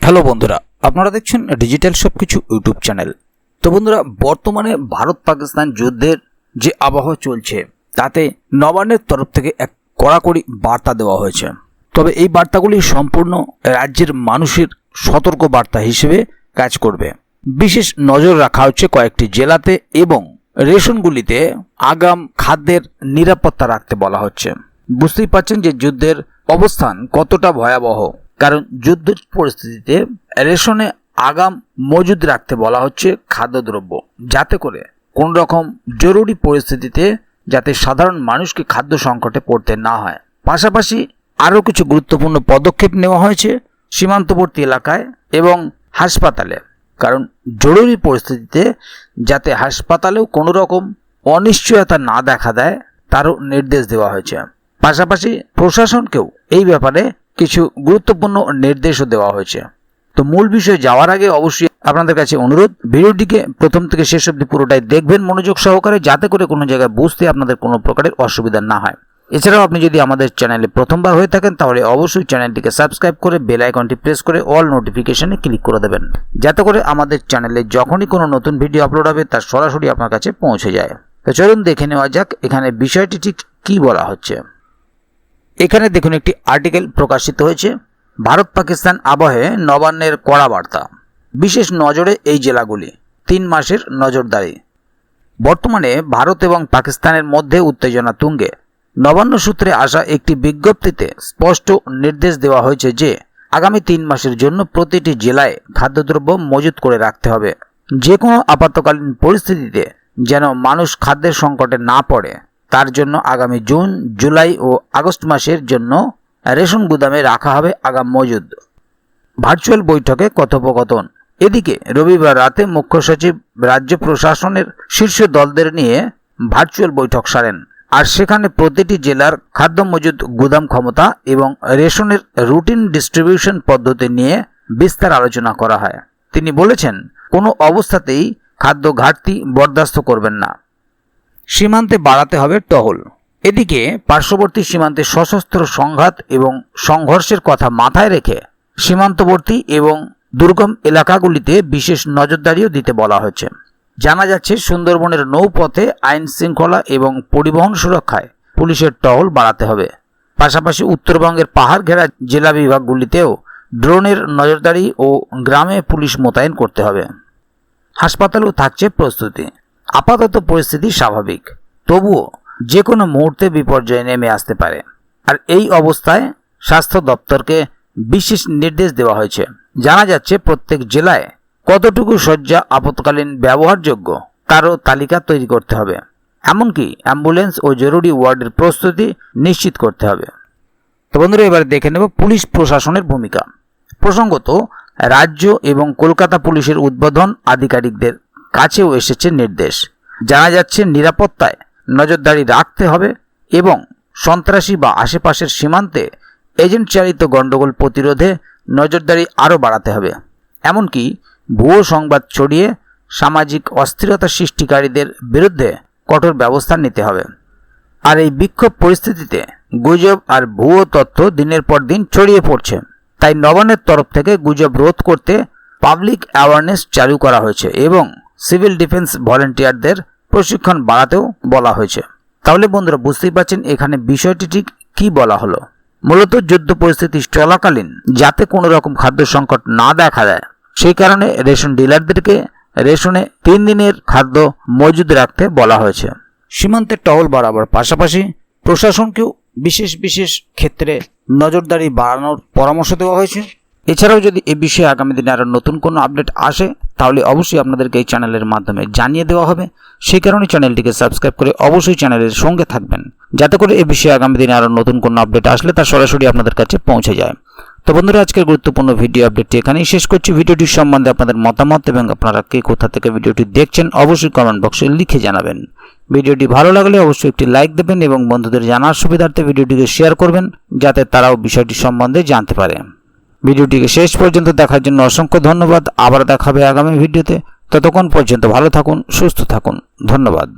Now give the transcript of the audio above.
Hello বন্ধুরা, আপনারা দেখছেন ডিজিটাল সবকিছু ইউটিউব চ্যানেল। তো বন্ধুরা, বর্তমানে ভারত পাকিস্তান যুদ্ধের যে আবহাওয়া চলছে তাতে নবান্নের তরফ থেকে এক কড়াকড়ি বার্তা দেওয়া হয়েছে। তবে এই বার্তাগুলি সম্পূর্ণ রাজ্যের মানুষের সতর্ক বার্তা হিসেবে কাজ করবে। বিশেষ নজর রাখা হচ্ছে কয়েকটি জেলাতে এবং রেশনগুলিতে আগাম খাদ্যের নিরাপত্তা রাখতে বলা হচ্ছে। বুঝতেই পারছেন যে যুদ্ধের অবস্থান কতটা ভয়াবহ, কারণ যুদ্ধ পরিস্থিতিতে রেশনে আগাম মজুদ রাখতে বলা হচ্ছে খাদ্যদ্রব্য, যাতে করে কোন রকম জরুরি পরিস্থিতিতে যাতে সাধারণ মানুষকে খাদ্য সংকটে পড়তে না হয়। পাশাপাশি আরও কিছু গুরুত্বপূর্ণ পদক্ষেপ নেওয়া হয়েছে সীমান্তবর্তী এলাকায় এবং হাসপাতালে, কারণ জরুরি পরিস্থিতিতে যাতে হাসপাতালেও কোনো রকম অনিশ্চয়তা না দেখা দেয় তারও নির্দেশ দেওয়া হয়েছে। পাশাপাশি প্রশাসনকেও এই ব্যাপারে কিছু গুরুত্বপূর্ণ নির্দেশও দেওয়া হয়েছে। তো মূল বিষয়ে যাওয়ার আগে অবশ্যই আপনাদের কাছে অনুরোধ, ভিডিওটিকে প্রথম থেকে শেষ অবধি পুরোটাই দেখবেন মনোযোগ সহকারে, যাতে করে কোনো জায়গায় বুঝতে আপনাদের কোনো প্রকারের অসুবিধা না হয়। এছাড়াও আপনি যদি আমাদের চ্যানেলে প্রথমবার হয়ে থাকেন তাহলে অবশ্যই চ্যানেলটিকে সাবস্ক্রাইব করে বেল আইকনটি প্রেস করে অল নোটিফিকেশনে ক্লিক করে দেবেন, যাতে করে আমাদের চ্যানেলে যখনই কোনো নতুন ভিডিও আপলোড হবে তার সরাসরি আপনার কাছে পৌঁছে যায়। তো চলুন দেখে নেওয়া যাক এখানে বিষয়টি ঠিক কী বলা হচ্ছে। এখানে দেখুন একটি আর্টিকেল প্রকাশিত হয়েছে, ভারত পাকিস্তান আবহে নবান্নের কড়া বার্তা, বিশেষ নজরে এই জেলাগুলি, 3 মাসের নজরদারি। বর্তমানে ভারত এবং পাকিস্তানের মধ্যে উত্তেজনা তুঙ্গে। নবান্ন সূত্রে আসা একটি বিজ্ঞপ্তিতে স্পষ্ট নির্দেশ দেওয়া হয়েছে যে আগামী 3 মাসের জন্য প্রতিটি জেলায় খাদ্যদ্রব্য মজুত করে রাখতে হবে। যে কোনো আপাতকালীন পরিস্থিতিতে যেন মানুষ খাদ্যের সংকটে না পড়ে তার জন্য আগামী জুন, জুলাই ও আগস্ট মাসের জন্য রেশন গুদামে রাখা হবে আগাম মজুদ। ভার্চুয়াল বৈঠকে কথোপকথন। এদিকে রবিবার রাতে মুখ্য সচিব রাজ্য প্রশাসনের শীর্ষ দলদের নিয়ে ভার্চুয়াল বৈঠক সারেন, আর সেখানে প্রতিটি জেলার খাদ্য মজুদ গুদাম ক্ষমতা এবং রেশনের রুটিন ডিস্ট্রিবিউশন পদ্ধতি নিয়ে বিস্তার আলোচনা করা হয়। তিনি বলেছেন, কোনো অবস্থাতেই খাদ্য ঘাটতি বরদাস্ত করবেন না। সীমান্তে বাড়াতে হবে টহল। এদিকে পার্শ্ববর্তী সীমান্তে সশস্ত্র সংঘাত এবং সংঘর্ষের কথা মাথায় রেখে সীমান্তবর্তী এবং দুর্গম এলাকাগুলিতে বিশেষ নজরদারিও দিতে বলা হয়েছে। জানা যাচ্ছে সুন্দরবনের নৌপথে আইন শৃঙ্খলা এবং পরিবহন সুরক্ষায় পুলিশের টহল বাড়াতে হবে। পাশাপাশি উত্তরবঙ্গের পাহাড় ঘেরা জেলা বিভাগগুলিতেও ড্রোনের নজরদারি ও গ্রামে পুলিশ মোতায়েন করতে হবে। হাসপাতালেও থাকছে প্রস্তুতি। আপাতত পরিস্থিতি স্বাভাবিক, তবুও যে কোনো মুহূর্তে বিপর্যয় নেমে আসতে পারে, আর এই অবস্থায় স্বাস্থ্য দপ্তরকে বিশেষ নির্দেশ দেওয়া হয়েছে। জানা যাচ্ছে প্রত্যেক জেলায় কতটুকু শয্যা আপাতকালীন ব্যবহারযোগ্য তারও তালিকা তৈরি করতে হবে, এমনকি অ্যাম্বুলেন্স ও জরুরি ওয়ার্ডের প্রস্তুতি নিশ্চিত করতে হবে। তো বন্ধুরা, এবার দেখে নেব পুলিশ প্রশাসনের ভূমিকা। প্রসঙ্গত, রাজ্য এবং কলকাতা পুলিশের উদ্বোধন আধিকারিকদের কাছেও এসেছে নির্দেশ। জানা যাচ্ছে নিরাপত্তায় নজরদারি রাখতে হবে এবং সন্ত্রাসী বা আশেপাশের সীমান্তে এজেন্ট চালিত গণ্ডগোল প্রতিরোধে নজরদারি আরও বাড়াতে হবে। এমনকি ভুয়ো সংবাদ ছড়িয়ে সামাজিক অস্থিরতা সৃষ্টিকারীদের বিরুদ্ধে কঠোর ব্যবস্থা নিতে হবে। আর এই বিক্ষোভ পরিস্থিতিতে গুজব আর ভুয়ো তথ্য দিনের পর দিন ছড়িয়ে পড়ছে, তাই নবান্নের তরফ থেকে গুজব রোধ করতে পাবলিক অ্যাওয়ারনেস চালু করা হয়েছে এবং সিভিল ডিফেন্স ভলেন্টিয়ারদের প্রশিক্ষণ বাড়াতেও বলা হয়েছে। তাহলে বন্ধুরা, বুঝতেই পারছেন এখানে বিষয়টি ঠিক কী বলা হলো। মূলত যুদ্ধ পরিস্থিতি চলাকালীন যাতে কোনো রকম খাদ্য সংকট না দেখা দেয় সেই কারণে রেশন ডিলারদেরকে রেশনে 3 দিনের খাদ্য মজুদ রাখতে বলা হয়েছে। সীমান্তে টহল বাড়াবার পাশাপাশি প্রশাসনকেও বিশেষ ক্ষেত্রে নজরদারি বাড়ানোর পরামর্শ দেওয়া হয়েছে। এছাড়াও যদি এ বিষয়ে আগামী দিনে আরও নতুন কোনো আপডেট আসে তাহলে অবশ্যই আপনাদেরকে এই চ্যানেলের মাধ্যমে জানিয়ে দেওয়া হবে। সেই কারণে চ্যানেলটিকে সাবস্ক্রাইব করে অবশ্যই চ্যানেলের সঙ্গে থাকবেন, যাতে করে এ বিষয়ে আগামী দিনে আরও নতুন কোনো আপডেট আসলে তা সরাসরি আপনাদের কাছে পৌঁছে যায়। তো বন্ধুরা, আজকের গুরুত্বপূর্ণ ভিডিও আপডেটটি এখানেই শেষ করছি। ভিডিওটির সম্বন্ধে আপনাদের মতামত এবং আপনারা কে কোথা থেকে ভিডিওটি দেখছেন অবশ্যই কমেন্ট বক্সে লিখে জানাবেন। ভিডিওটি ভালো লাগলে অবশ্যই একটি লাইক দেবেন এবং বন্ধুদের জানার সুবিধার্থে ভিডিওটিকে শেয়ার করবেন, যাতে তারাও বিষয়টি সম্বন্ধে জানতে পারে। ভিডিওটিকে শেষ পর্যন্ত দেখার জন্য অসংখ্য ধন্যবাদ। আবার দেখা হবে আগামী ভিডিওতে। ততক্ষণ পর্যন্ত ভালো থাকুন, সুস্থ থাকুন। ধন্যবাদ।